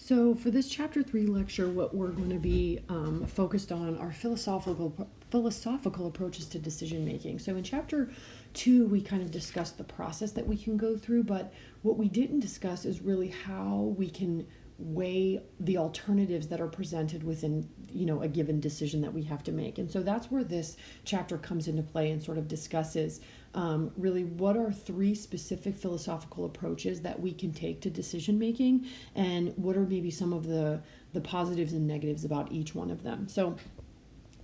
So for this chapter 3 lecture, what we're going to be focused on are philosophical approaches to decision making. So in chapter 2, we kind of discussed the process that we can go through, but what we didn't discuss is really how we can weigh the alternatives that are presented within a given decision that we have to make. And so that's where this chapter comes into play and sort of discusses really what are 3 specific philosophical approaches that we can take to decision making, and what are maybe some of the positives and negatives about each one of them. So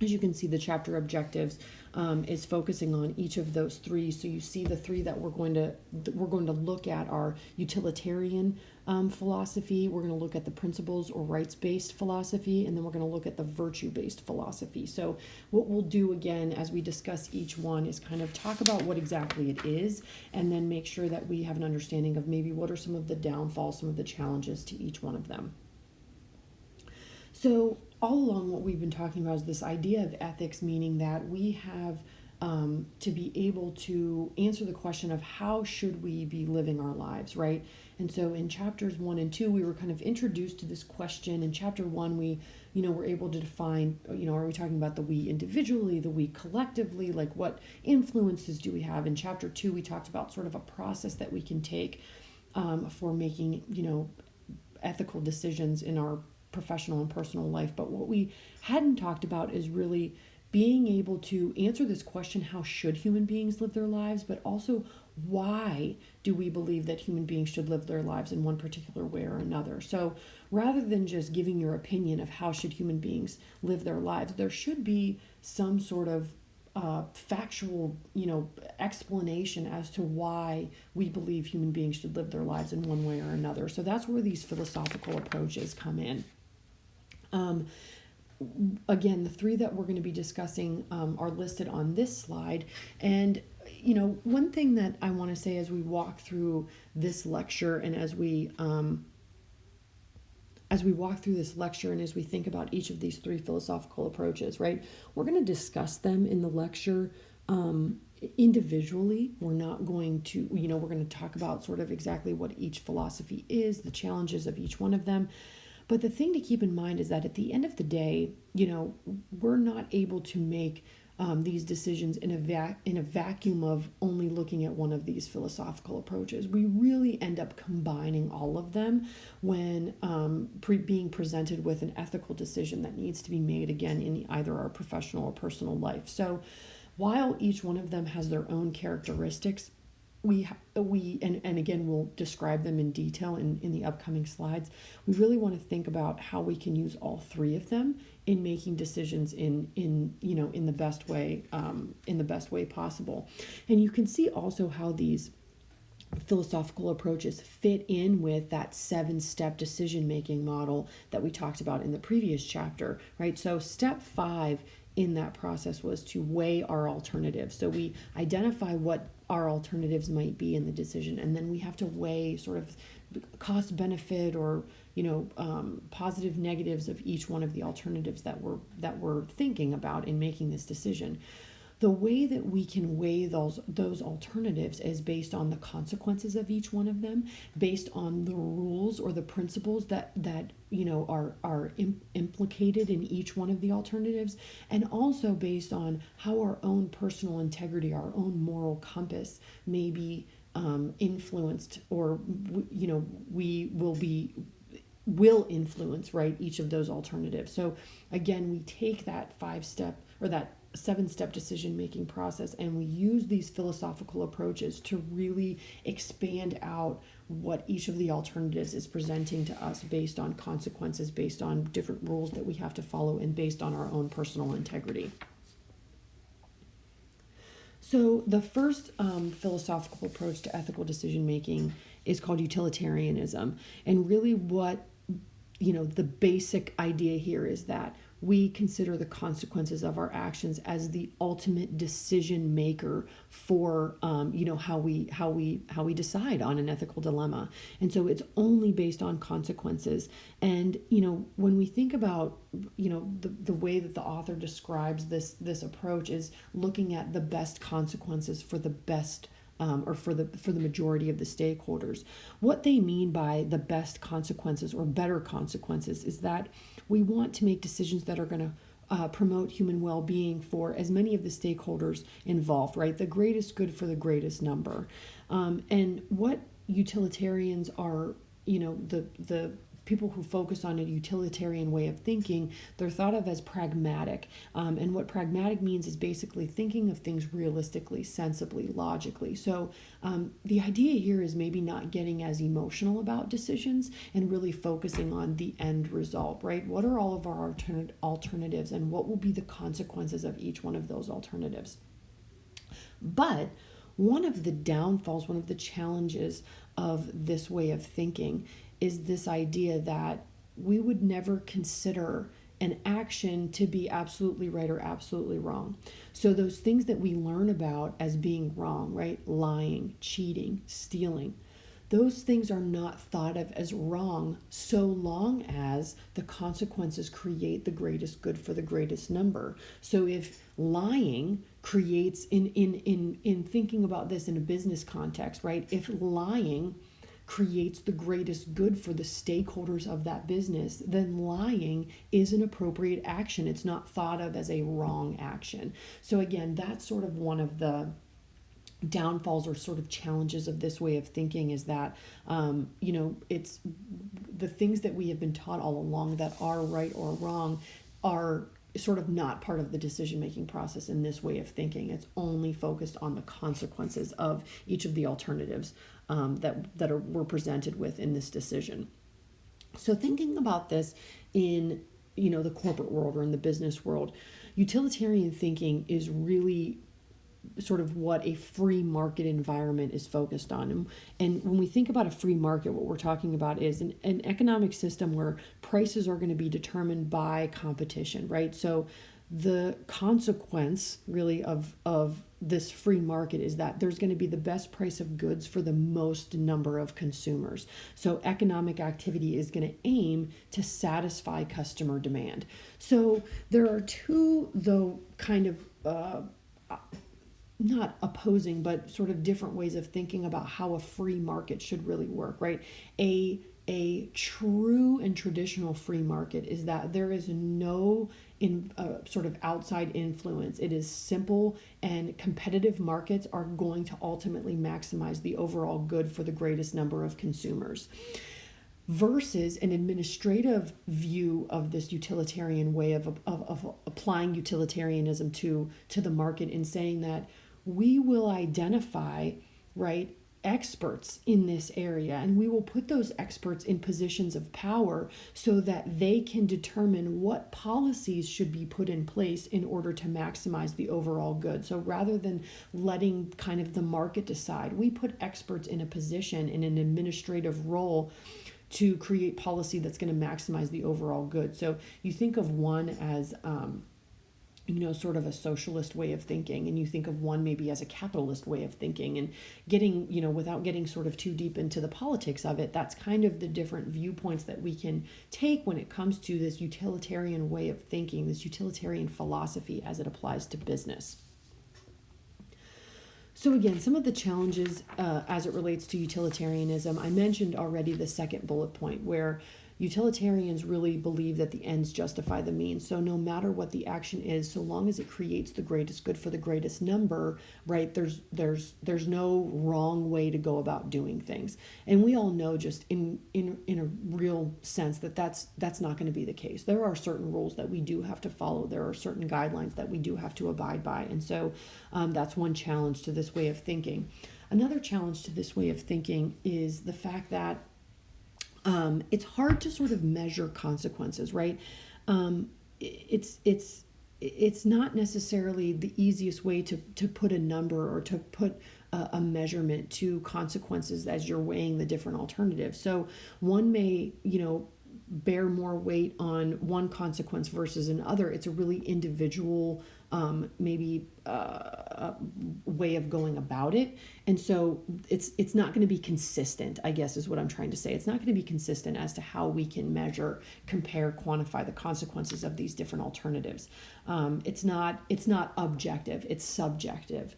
as you can see, the chapter objectives is focusing on each of those 3. So you see the 3 that we're going to look at are utilitarian philosophy. We're going to look at the principles or rights-based philosophy, and then we're going to look at the virtue-based philosophy. So what we'll do again as we discuss each one is kind of talk about what exactly it is, and then make sure that we have an understanding of maybe what are some of the downfalls, some of the challenges to each one of them. So all along what we've been talking about is this idea of ethics, meaning that we have to be able to answer the question of how should we be living our lives, right? And so in chapters 1 and 2, we were kind of introduced to this question. In chapter 1, we, were able to define, are we talking about the we individually, the we collectively, like what influences do we have? In chapter 2, we talked about sort of a process that we can take for making, ethical decisions in our professional and personal life. But what we hadn't talked about is really being able to answer this question, how should human beings live their lives, but also why do we believe that human beings should live their lives in one particular way or another. So rather than just giving your opinion of how should human beings live their lives, there should be some sort of factual, explanation as to why we believe human beings should live their lives in one way or another. So that's where these philosophical approaches come in. Again, the 3 that we're going to be discussing are listed on this slide. And, one thing that I want to say as we walk through this lecture and as we walk through this lecture and as we think about each of these 3 philosophical approaches, right, we're going to discuss them in the lecture individually. We're not going to, we're going to talk about sort of exactly what each philosophy is, the challenges of each one of them. But the thing to keep in mind is that at the end of the day, we're not able to make these decisions in a vacuum of only looking at one of these philosophical approaches. We really end up combining all of them when being presented with an ethical decision that needs to be made, again, in either our professional or personal life. So while each one of them has their own characteristics, we and again we'll describe them in detail in the upcoming slides. We really want to think about how we can use all 3 of them in making decisions in the best way possible. And you can see also how these philosophical approaches fit in with that 7-step decision making model that we talked about in the previous chapter, right? So step 5 in that process was to weigh our alternatives. So we identify what our alternatives might be in the decision, and then we have to weigh sort of cost benefit or positive negatives of each one of the alternatives that we're thinking about in making this decision. The way that we can weigh those alternatives is based on the consequences of each one of them, based on the rules or the principles that are implicated in each one of the alternatives, and also based on how our own personal integrity, our own moral compass may be influenced, or we will influence, right, each of those alternatives. So again, we take that 5-step or that 7-step decision-making process, and we use these philosophical approaches to really expand out what each of the alternatives is presenting to us based on consequences, based on different rules that we have to follow, and based on our own personal integrity. So the first philosophical approach to ethical decision-making is called utilitarianism. And really what, the basic idea here is that we consider the consequences of our actions as the ultimate decision maker for how we decide on an ethical dilemma. And so it's only based on consequences. And when we think about the way that the author describes this approach is looking at the best consequences for the best or for the majority of the stakeholders. What they mean by the best consequences or better consequences is that we want to make decisions that are going to promote human well-being for as many of the stakeholders involved, right? The greatest good for the greatest number. And what utilitarians are, the people who focus on a utilitarian way of thinking, they're thought of as pragmatic. And what pragmatic means is basically thinking of things realistically, sensibly, logically. So the idea here is maybe not getting as emotional about decisions and really focusing on the end result, right? What are all of our alternatives and what will be the consequences of each one of those alternatives? But one of the downfalls, one of the challenges of this way of thinking is this idea that we would never consider an action to be absolutely right or absolutely wrong. So those things that we learn about as being wrong, right? Lying, cheating, stealing, those things are not thought of as wrong so long as the consequences create the greatest good for the greatest number. So if lying creates, in thinking about this in a business context, right? If lying creates the greatest good for the stakeholders of that business, then lying is an appropriate action. It's not thought of as a wrong action. So again, that's sort of one of the downfalls or sort of challenges of this way of thinking is that, it's the things that we have been taught all along that are right or wrong are sort of not part of the decision-making process in this way of thinking. It's only focused on the consequences of each of the alternatives were presented with in this decision. So thinking about this in the corporate world or in the business world, utilitarian thinking is really sort of what a free market environment is focused on. And when we think about a free market, what we're talking about is an economic system where prices are going to be determined by competition, right? So the consequence really of this free market is that there's going to be the best price of goods for the most number of consumers. So economic activity is going to aim to satisfy customer demand. So there are two, though, kind of not opposing, but sort of different ways of thinking about how a free market should really work, right? A true and traditional free market is that there is no sort of outside influence. It is simple, and competitive markets are going to ultimately maximize the overall good for the greatest number of consumers. Versus an administrative view of this utilitarian way of applying utilitarianism to the market in saying that we will identify, right, experts in this area, and we will put those experts in positions of power so that they can determine what policies should be put in place in order to maximize the overall good. So rather than letting kind of the market decide, we put experts in a position, in an administrative role, to create policy that's going to maximize the overall good. So you think of one as sort of a socialist way of thinking, and you think of one maybe as a capitalist way of thinking, and getting, without getting sort of too deep into the politics of it, that's kind of the different viewpoints that we can take when it comes to this utilitarian way of thinking, this utilitarian philosophy as it applies to business. So again, some of the challenges as it relates to utilitarianism, I mentioned already the second bullet point, where utilitarians really believe that the ends justify the means. So no matter what the action is, so long as it creates the greatest good for the greatest number, right, there's no wrong way to go about doing things. And we all know, just in a real sense, that's not going to be the case. There are certain rules that we do have to follow. There are certain guidelines that we do have to abide by. And so that's one challenge to this way of thinking. Another challenge to this way of thinking is the fact that it's hard to sort of measure consequences, right? It's not necessarily the easiest way to put a number or to put a measurement to consequences as you're weighing the different alternatives. So one may, bear more weight on one consequence versus another. It's a really individual way of going about it. And so it's not going to be consistent, I guess is what I'm trying to say. It's not going to be consistent as to how we can measure, compare, quantify the consequences of these different alternatives. It's not objective, it's subjective.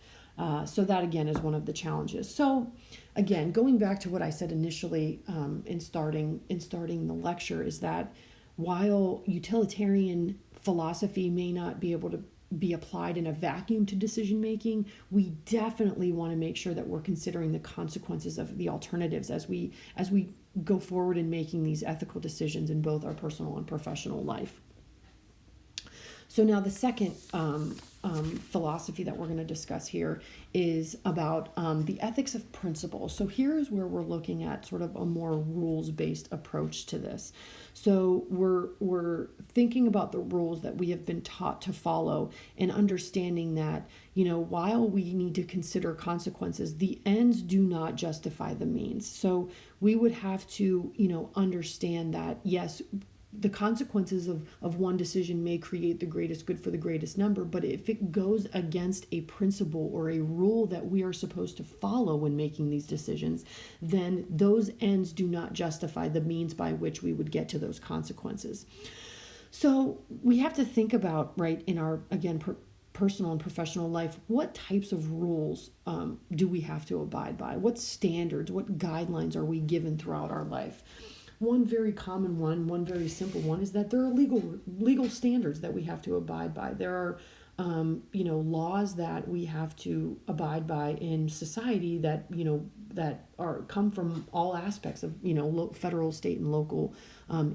So that again is one of the challenges. So again, going back to what I said initially in starting the lecture, is that while utilitarian philosophy may not be able to be applied in a vacuum to decision making, we definitely want to make sure that we're considering the consequences of the alternatives as we go forward in making these ethical decisions in both our personal and professional life. So now the second philosophy that we're going to discuss here is about the ethics of principle. So here is where we're looking at sort of a more rules-based approach to this. So we're thinking about the rules that we have been taught to follow, and understanding that, while we need to consider consequences, the ends do not justify the means. So we would have to, understand that, yes, the consequences of one decision may create the greatest good for the greatest number, but if it goes against a principle or a rule that we are supposed to follow when making these decisions, then those ends do not justify the means by which we would get to those consequences. So we have to think about, right, in our, again, personal and professional life, what types of rules do we have to abide by? What standards, what guidelines are we given throughout our life? One very common one very simple one, is that there are legal standards that we have to abide by. There are, laws that we have to abide by in society that, that come from all aspects of, federal, state, and local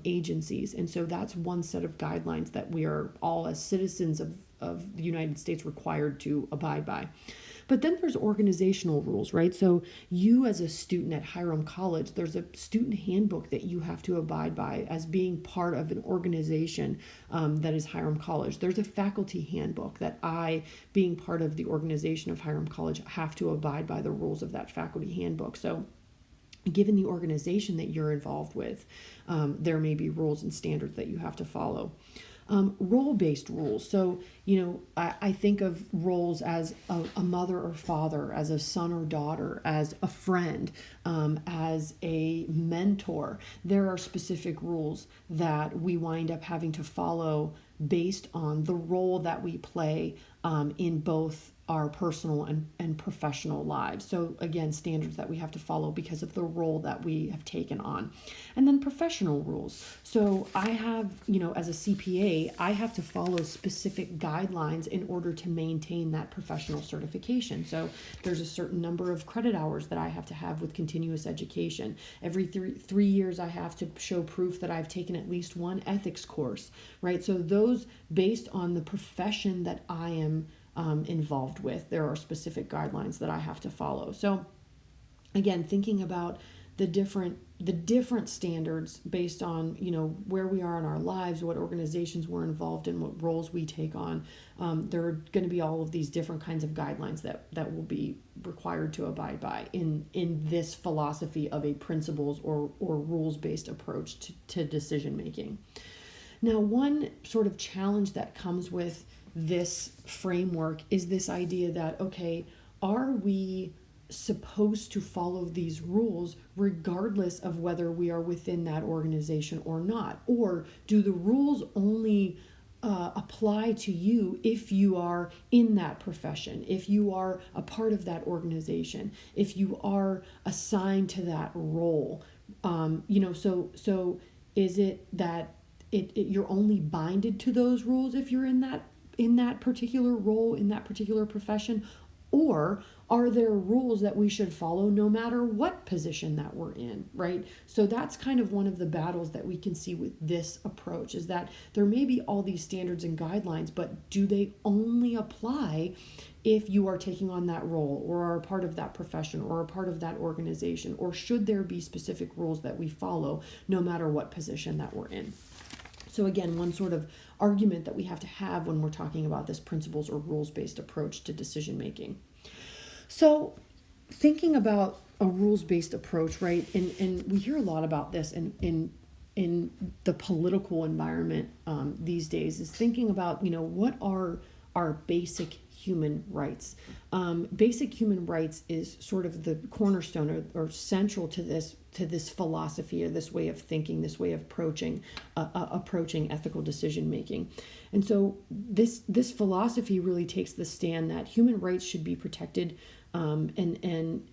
agencies. And so that's one set of guidelines that we are all, as citizens of the United States, required to abide by. But then there's organizational rules, right? So you, as a student at Hiram College, there's a student handbook that you have to abide by as being part of an organization that is Hiram College. There's a faculty handbook that I, being part of the organization of Hiram College, have to abide by the rules of that faculty handbook. So given the organization that you're involved with, there may be rules and standards that you have to follow. Role-based rules. So, I think of roles as a mother or father, as a son or daughter, as a friend, as a mentor. There are specific rules that we wind up having to follow based on the role that we play in both our personal and professional lives. So again, standards that we have to follow because of the role that we have taken on. And then professional rules. So I have, as a CPA, I have to follow specific guidelines in order to maintain that professional certification. So there's a certain number of credit hours that I have to have with continuous education. Every three years I have to show proof that I've taken at least one ethics course, right? So those, based on the profession that I am involved with, there are specific guidelines that I have to follow. So again, thinking about the different standards based on, where we are in our lives, what organizations we're involved in, what roles we take on, there are going to be all of these different kinds of guidelines that will be required to abide by in this philosophy of a principles or rules-based approach to decision making. Now, one sort of challenge that comes with this framework is this idea that, okay, are we supposed to follow these rules regardless of whether we are within that organization or not? Or do the rules only apply to you if you are in that profession, if you are a part of that organization, if you are assigned to that role? So is it that you're only binded to those rules if you're in that particular role, in that particular profession? Or are there rules that we should follow no matter what position that we're in, right? So that's kind of one of the battles that we can see with this approach, is that there may be all these standards and guidelines, but do they only apply if you are taking on that role or are a part of that profession or a part of that organization? Or should there be specific rules that we follow no matter what position that we're in? So again, one sort of argument that we have to have when we're talking about this principles or rules-based approach to decision making. So thinking about a rules-based approach, right? And we hear a lot about this in the political environment these days, is thinking about, what are our basic human rights. Basic human rights is sort of the cornerstone or central to this philosophy or this way of thinking, this way of approaching ethical decision making. And so this philosophy really takes the stand that human rights should be protected, and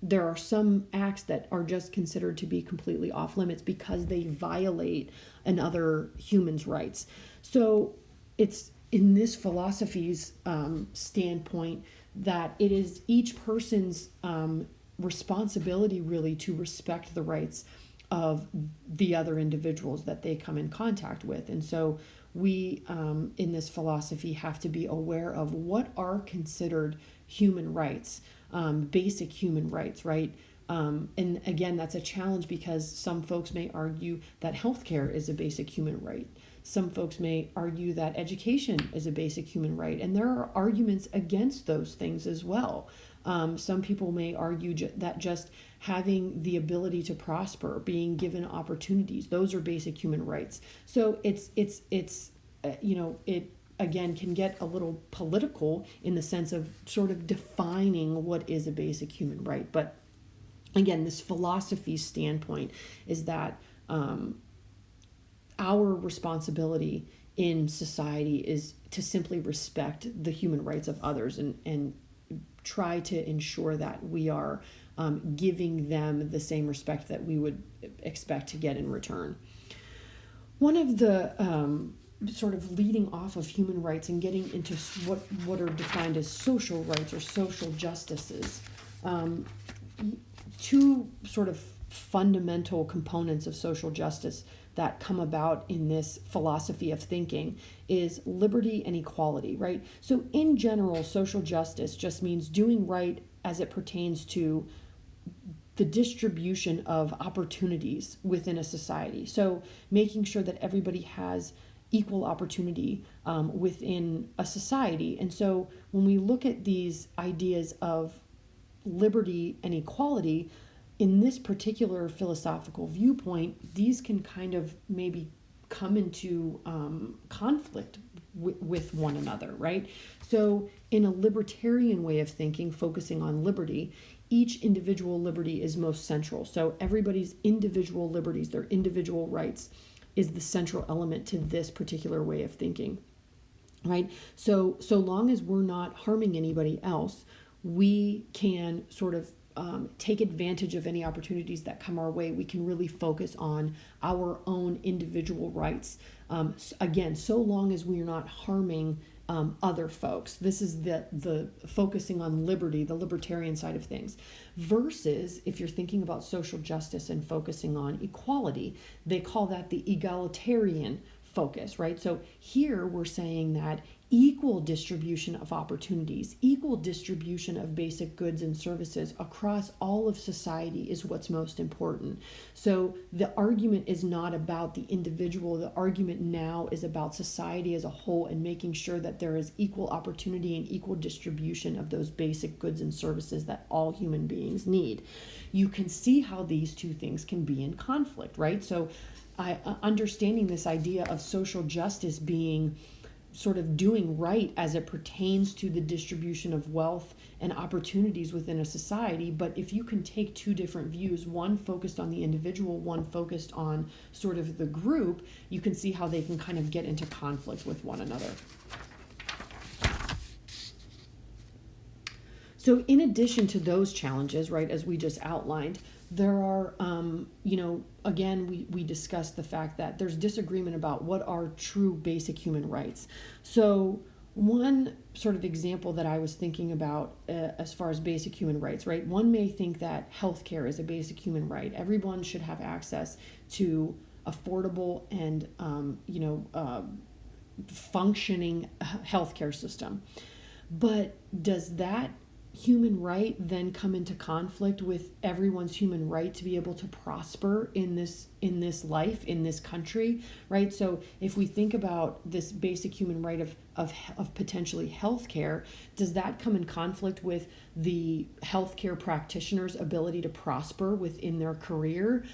there are some acts that are just considered to be completely off limits because they violate another human's rights. So it's in this philosophy's standpoint that it is each person's responsibility really to respect the rights of the other individuals that they come in contact with. And so we, in this philosophy, have to be aware of what are considered human rights, basic human rights, right? And again, that's a challenge because some folks may argue that healthcare is a basic human right. Some folks may argue that education is a basic human right. And there are arguments against those things as well. Some people may argue that just having the ability to prosper, being given opportunities, those are basic human rights. So it again can get a little political in the sense of sort of defining what is a basic human right. But again, this philosophy standpoint is that our responsibility in society is to simply respect the human rights of others and try to ensure that we are giving them the same respect that we would expect to get in return. One of the sort of leading off of human rights and getting into what are defined as social rights or social justices, two sort of fundamental components of social justice that come about in this philosophy of thinking is liberty and equality, right? So in general, social justice just means doing right as it pertains to the distribution of opportunities within a society. So making sure that everybody has equal opportunity within a society. And so when we look at these ideas of liberty and equality, in this particular philosophical viewpoint, these can kind of maybe come into conflict with one another, right? So in a libertarian way of thinking, focusing on liberty, each individual liberty is most central. So everybody's individual liberties, their individual rights, is the central element to this particular way of thinking, right? So long as we're not harming anybody else, we can sort of take advantage of any opportunities that come our way. We can really focus on our own individual rights. Again, so long as we are not harming other folks. This is the focusing on liberty, the libertarian side of things. Versus if you're thinking about social justice and focusing on equality, they call that the egalitarian focus, right? So here we're saying that equal distribution of opportunities, equal distribution of basic goods and services across all of society is what's most important. So the argument is not about the individual. The argument now is about society as a whole and making sure that there is equal opportunity and equal distribution of those basic goods and services that all human beings need. You can see how these two things can be in conflict, right? So understanding this idea of social justice being sort of doing right as it pertains to the distribution of wealth and opportunities within a society. But if you can take two different views, one focused on the individual, one focused on sort of the group, you can see how they can kind of get into conflict with one another. So in addition to those challenges, right, as we just outlined, there are, again, we discussed the fact that there's disagreement about what are true basic human rights. So one sort of example that I was thinking about as far as basic human rights, right? One may think that healthcare is a basic human right. Everyone should have access to affordable and, functioning healthcare system. But does that human right then come into conflict with everyone's human right to be able to prosper in this in this life, in this country, right? So if we think about this basic human right of potentially healthcare, does that come in conflict with the healthcare practitioner's ability to prosper within their career?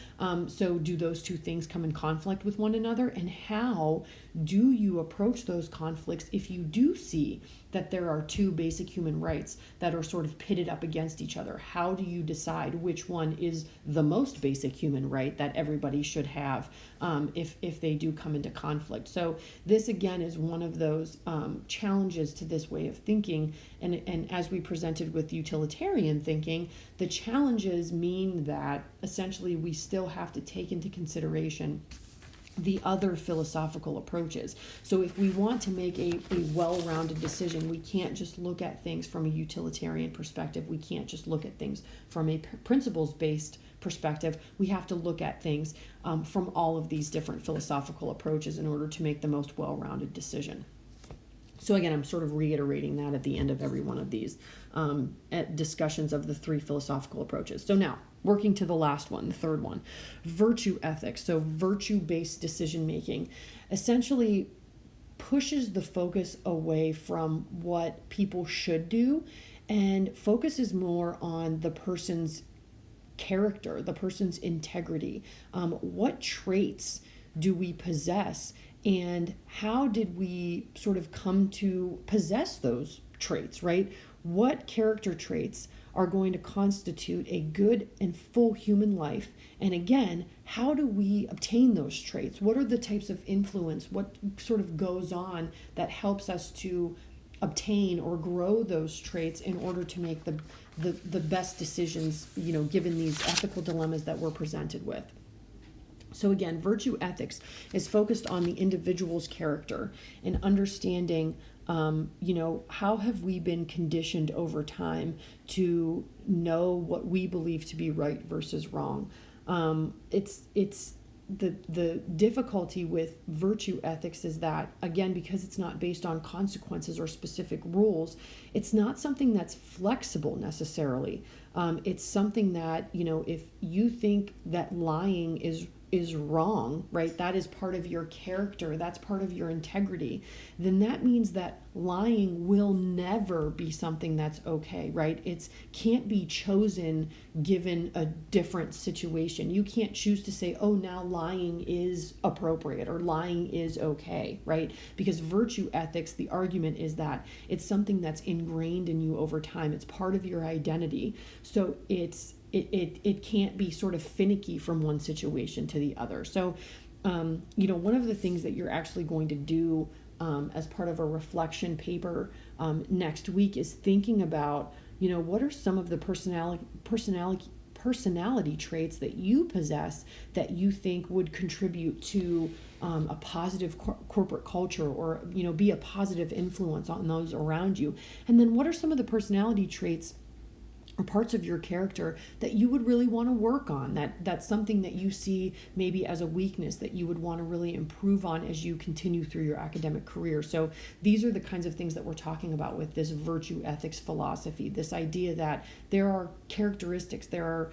So do those two things come in conflict with one another? And how do you approach those conflicts if you do see that there are two basic human rights that are sort of pitted up against each other? How do you decide which one is the most basic human right that everybody should have if they do come into conflict? So this again is one of those challenges to this way of thinking, and as we presented with utilitarian thinking, the challenges mean that essentially we still have to take into consideration the other philosophical approaches. So if we want to make a well-rounded decision, we can't just look at things from a utilitarian perspective. We can't just look at things from a principles-based perspective. We have to look at things from all of these different philosophical approaches in order to make the most well-rounded decision. So again, I'm sort of reiterating that at the end of every one of these discussions of the three philosophical approaches. So now, working to the last one, the third one, virtue ethics. So virtue-based decision-making essentially pushes the focus away from what people should do and focuses more on the person's character, the person's integrity. What traits do we possess, and how did we sort of come to possess those traits, right? What character traits are going to constitute a good and full human life? And again, how do we obtain those traits? What are the types of influence? What sort of goes on that helps us to obtain or grow those traits in order to make the best decisions, given these ethical dilemmas that we're presented with? So again, virtue ethics is focused on the individual's character and understanding, how have we been conditioned over time to know what we believe to be right versus wrong. It's the difficulty with virtue ethics is that, again, because it's not based on consequences or specific rules, it's not something that's flexible necessarily. It's something that, if you think that lying is wrong, right? That is part of your character, that's part of your integrity, then that means that lying will never be something that's okay, right? It can't be chosen given a different situation. You can't choose to say, oh, now lying is appropriate or lying is okay, right? Because virtue ethics, the argument is that it's something that's ingrained in you over time. It's part of your identity. So it can't be sort of finicky from one situation to the other. So, one of the things that you're actually going to do as part of a reflection paper next week is thinking about, what are some of the personality traits that you possess that you think would contribute to a positive corporate culture, or be a positive influence on those around you. And then what are some of the personality traits or parts of your character that you would really want to work on, that's something that you see maybe as a weakness that you would want to really improve on as you continue through your academic career. So these are the kinds of things that we're talking about with this virtue ethics philosophy, this idea that there are characteristics, there are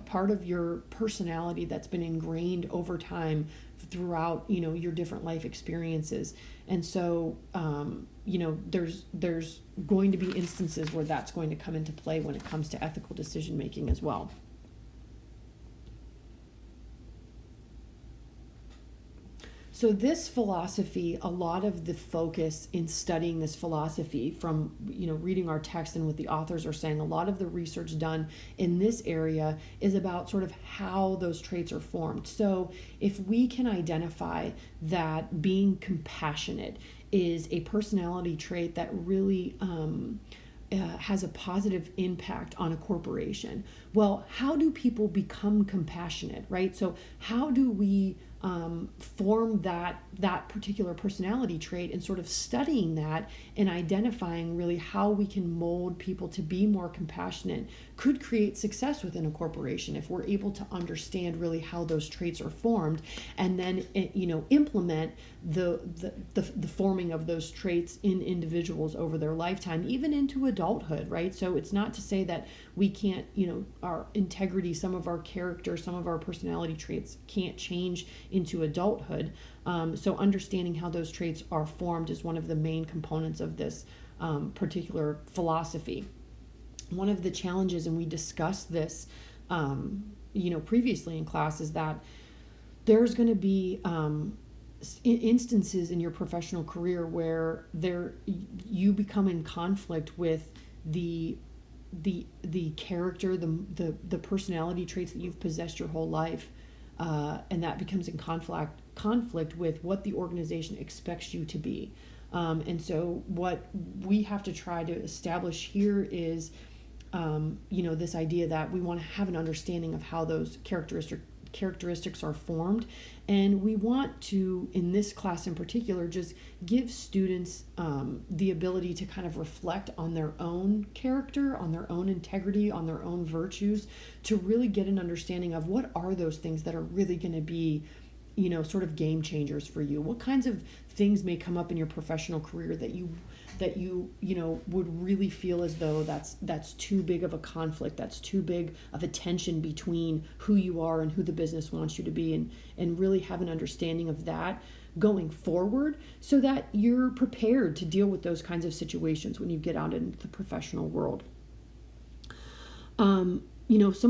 part of your personality that's been ingrained over time throughout your different life experiences. And so there's going to be instances where that's going to come into play when it comes to ethical decision making as well. So this philosophy, a lot of the focus in studying this philosophy from, reading our text and what the authors are saying, a lot of the research done in this area is about sort of how those traits are formed. So if we can identify that being compassionate is a personality trait that really has a positive impact on a corporation. Well, how do people become compassionate, right? So how do we form that particular personality trait, and sort of studying that and identifying really how we can mold people to be more compassionate could create success within a corporation if we're able to understand really how those traits are formed, and then implement the forming of those traits in individuals over their lifetime, even into adulthood, right? So it's not to say that we can't, our integrity, some of our character, some of our personality traits can't change into adulthood. So understanding how those traits are formed is one of the main components of this particular philosophy. One of the challenges, and we discussed this, previously in class, is that there's going to be instances in your professional career where you become in conflict with the character, the personality traits that you've possessed your whole life, and that becomes in conflict with what the organization expects you to be. And so what we have to try to establish here is, this idea that we want to have an understanding of how those characteristics are formed. And we want to, in this class in particular, just give students the ability to kind of reflect on their own character, on their own integrity, on their own virtues, to really get an understanding of what are those things that are really going to be sort of game changers for you. What kinds of things may come up in your professional career that you would really feel as though that's too big of a conflict, that's too big of a tension between who you are and who the business wants you to be, and really have an understanding of that going forward, so that you're prepared to deal with those kinds of situations when you get out into the professional world. Some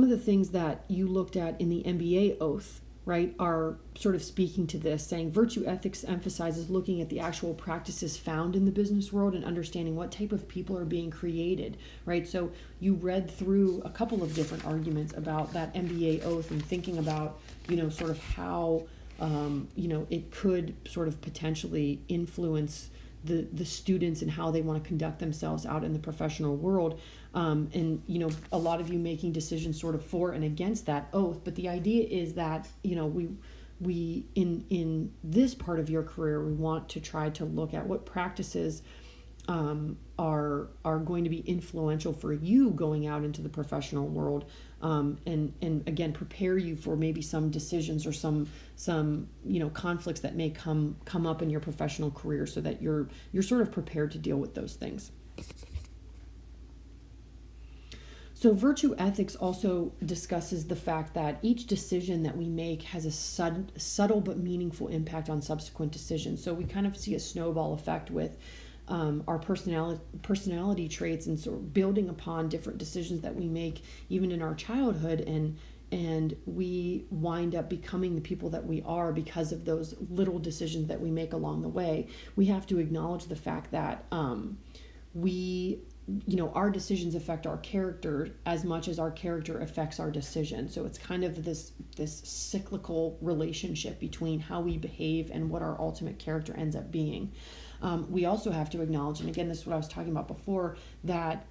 of the things that you looked at in the MBA oath, right, are sort of speaking to this, saying virtue ethics emphasizes looking at the actual practices found in the business world and understanding what type of people are being created, right? So you read through a couple of different arguments about that MBA oath and thinking about, sort of how, it could sort of potentially influence the students and how they want to conduct themselves out in the professional world. And a lot of you making decisions sort of for and against that oath. But the idea is that, we in this part of your career, we want to try to look at what practices are going to be influential for you going out into the professional world, and again, prepare you for maybe some decisions or some conflicts that may come up in your professional career, so that you're sort of prepared to deal with those things. So virtue ethics also discusses the fact that each decision that we make has a subtle but meaningful impact on subsequent decisions. So we kind of see a snowball effect with our personality traits, and sort of building upon different decisions that we make even in our childhood, and we wind up becoming the people that we are because of those little decisions that we make along the way. We have to acknowledge the fact that our decisions affect our character as much as our character affects our decision. So it's kind of this cyclical relationship between how we behave and what our ultimate character ends up being. We also have to acknowledge, and again, this is what I was talking about before, that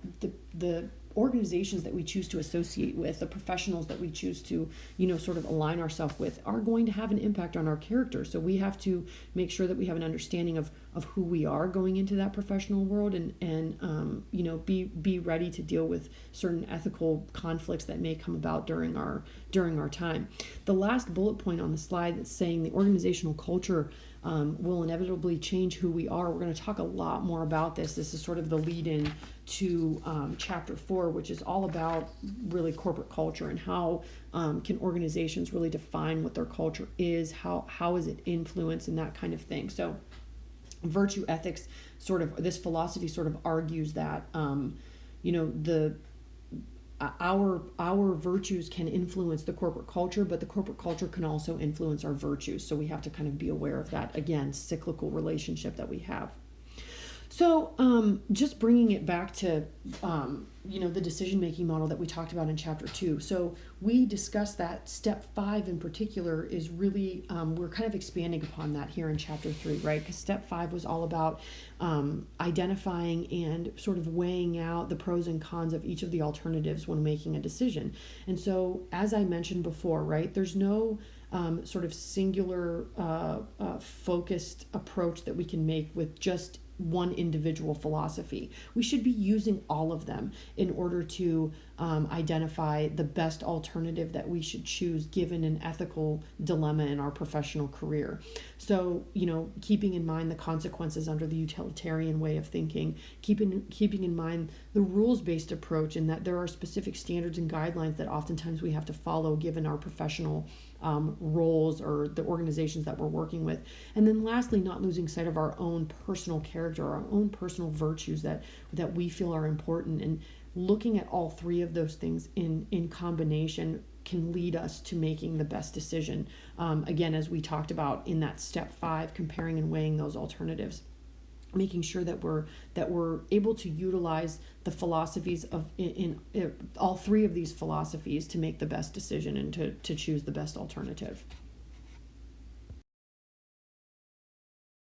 the organizations that we choose to associate with, the professionals that we choose to, sort of align ourselves with, are going to have an impact on our character. So we have to make sure that we have an understanding of who we are going into that professional world, and be ready to deal with certain ethical conflicts that may come about during our time. The last bullet point on the slide that's saying the organizational culture will inevitably change who we are. We're going to talk a lot more about this. This is sort of the lead-in to Chapter 4, which is all about really corporate culture and how can organizations really define what their culture is, how is it influenced, and that kind of thing. So virtue ethics, this philosophy sort of argues that our virtues can influence the corporate culture, but the corporate culture can also influence our virtues. So we have to kind of be aware of that, again, cyclical relationship that we have. So, just bringing it back to, the decision-making model that we talked about in chapter 2. So we discussed that step 5 in particular is really, we're kind of expanding upon that here in chapter 3, right? Because step 5 was all about identifying and sort of weighing out the pros and cons of each of the alternatives when making a decision. And so, as I mentioned before, right, there's no sort of singular focused approach that we can make with just one individual philosophy. We should be using all of them in order to identify the best alternative that we should choose given an ethical dilemma in our professional career. So, keeping in mind the consequences under the utilitarian way of thinking, keeping in mind the rules-based approach, and that there are specific standards and guidelines that oftentimes we have to follow given our professional roles or the organizations that we're working with. And then lastly, not losing sight of our own personal character, our own personal virtues that we feel are important. And looking at all three of those things in combination can lead us to making the best decision. Again, as we talked about in that step 5, comparing and weighing those alternatives, making sure that we're able to utilize the philosophies of in all three of these philosophies to make the best decision and to choose the best alternative.